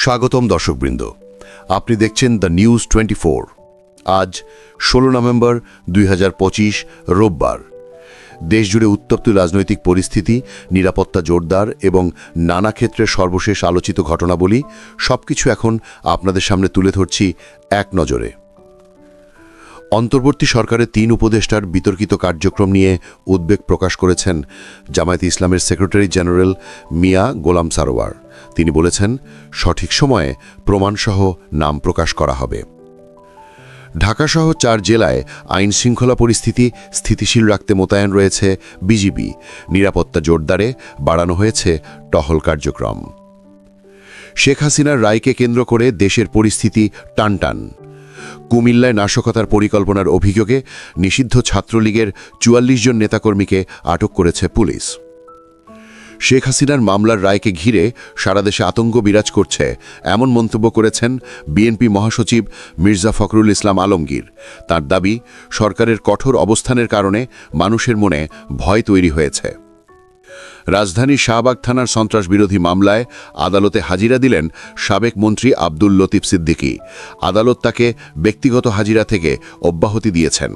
স্বাগতম দর্শকবৃন্দ, আপনি দেখছেন দ্য নিউজ 24। আজ 16 নভেম্বর 2025 রোববার। দেশজুড়ে উত্তপ্ত রাজনৈতিক পরিস্থিতি, নিরাপত্তা জোরদার এবং নানা ক্ষেত্রে সর্বশেষ আলোচিত ঘটনাবলী সবকিছু এখন আপনাদের সামনে তুলে ধরছি এক নজরে। অন্তর্বর্তী সরকারের 3 উপদেষ্টার বিতর্কিত কার্যক্রম নিয়ে উদ্বেগ প্রকাশ করেছেন জামায়াতে ইসলামের সেক্রেটারি জেনারেল মিয়া গোলাম সারোয়ার। তিনি বলেছেন, সঠিক সময়ে প্রমাণসহ নাম প্রকাশ করা হবে। ঢাকাসহ 4 জেলায় আইন শৃঙ্খলা পরিস্থিতি স্থিতিশীল রাখতে মোতায়েন রয়েছে বিজিবি। নিরাপত্তা জোরদারে বাড়ানো হয়েছে টহল কার্যক্রম। শেখ হাসিনার রায়কে কেন্দ্র করে দেশের পরিস্থিতি টানটান। কুমিল্লায় নাশকতার পরিকল্পনার অভিযোগে নিষিদ্ধ ছাত্রলীগের 44 জন নেতাকর্মীকে আটক করেছে পুলিশ। শেখ হাসিনার মামলার রায়কে ঘিরে সারা দেশে আতঙ্ক বিরাজ করছে, এমন মন্তব্য করেছেন বিএনপি মহাসচিব মির্জা ফখরুল ইসলাম আলমগীর। তার দাবি, সরকারের কঠোর অবস্থানের কারণে মানুষের মনে ভয় তৈরি হয়েছে। রাজধানীর শাহবাগ থানার সন্ত্রাস বিরোধী মামলায় আদালতে হাজিরা দিলেন সাবেক মন্ত্রী আব্দুল লতিফ সিদ্দিকী। আদালত তাকে ব্যক্তিগত হাজিরা থেকে অব্যাহতি দিয়েছেন।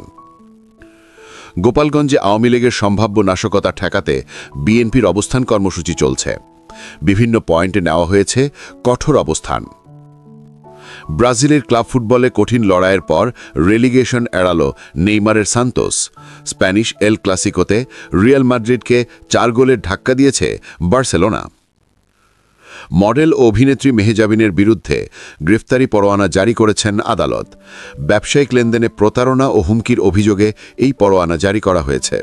গোপালগঞ্জে আওয়ামী লীগের সম্ভাব্য নাশকতা ঠেকাতে বিএনপির অবস্থান কর্মসূচি চলছে। বিভিন্ন পয়েন্টে নেওয়া হয়েছে কঠোর অবস্থান। ব্রাজিলের ক্লাব ফুটবলে কঠিন লড়াইয়ের পর রেলিগেশন এড়ালো নেইমারের সান্তোস। স্প্যানিশ এল ক্লাসিকোতে রিয়াল মাদ্রিদকে 4 গোলের ধাক্কা দিয়েছে বার্সেলোনা। মডেল ও অভিনেত্রী মেহজাবিনের বিরুদ্ধে গ্রেফতারি পরোয়ানা জারি করেছেন আদালত। ব্যবসায়িক লেনদেনে প্রতারণা ও হুমকির অভিযোগে এই পরোয়ানা জারি করা হয়েছে।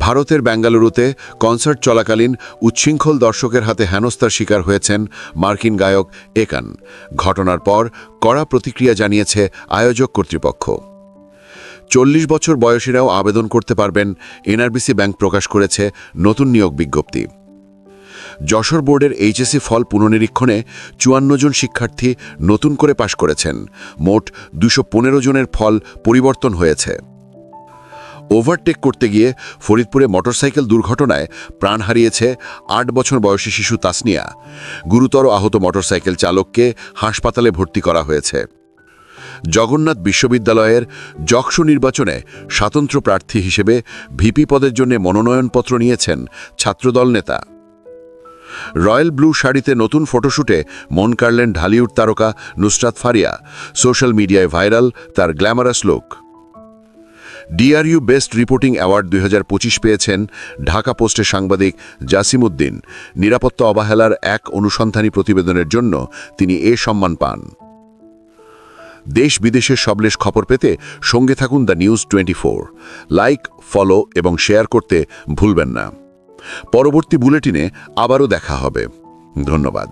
ভারতের বেঙ্গালুরুতে কনসার্ট চলাকালীন উচ্ছৃঙ্খল দর্শকের হাতে হেনস্থার শিকার হয়েছেন মার্কিন গায়ক একান। ঘটনার পর কড়া প্রতিক্রিয়া জানিয়েছে আয়োজক কর্তৃপক্ষ। 40 বছর বয়সীরাও আবেদন করতে পারবেন, এনআরবিসি ব্যাংক প্রকাশ করেছে নতুন নিয়োগ বিজ্ঞপ্তি। যশোর বোর্ডের এইচএসসি ফল পুনর্নিরীক্ষণে 54 জন শিক্ষার্থী নতুন করে পাশ করেছেন। মোট 215 জনের ফল পরিবর্তন হয়েছে। ওভারটেক করতে গিয়ে ফরিদপুরে মোটরসাইকেল দুর্ঘটনায় প্রাণ হারিয়েছে 8 বছর বয়সী শিশু তাসনিয়া। গুরুতর আহত মোটরসাইকেল চালককে হাসপাতালে ভর্তি করা হয়েছে। জগন্নাথ বিশ্ববিদ্যালয়ের যক্ষু নির্বাচনে স্বতন্ত্র প্রার্থী হিসেবে ভিপি পদের জন্য মনোনয়নপত্র নিয়েছেন ছাত্রদল নেতা। রয়্যাল ব্লু শাড়িতে নতুন ফটোশুটে মন কাড়লেন ঢালিউড তারকা নুসরাত ফারিয়া। সোশ্যাল মিডিয়ায় ভাইরাল তার glamorous look. DRU best reporting award 2025 পেয়েছেন ঢাকা পোস্টের সাংবাদিক জাসিম উদ্দিন। নিরাপত্তা অবহেলার এক অনুসন্ধানী প্রতিবেদনের জন্য তিনি এ সম্মান পান। দেশ বিদেশের সবলেশ খবর পেতে সঙ্গে থাকুন দ্য নিউজ 24। লাইক, ফলো এবং শেয়ার করতে ভুলবেন না। পরবর্তী বুলেটিনে আবারও দেখা হবে। ধন্যবাদ।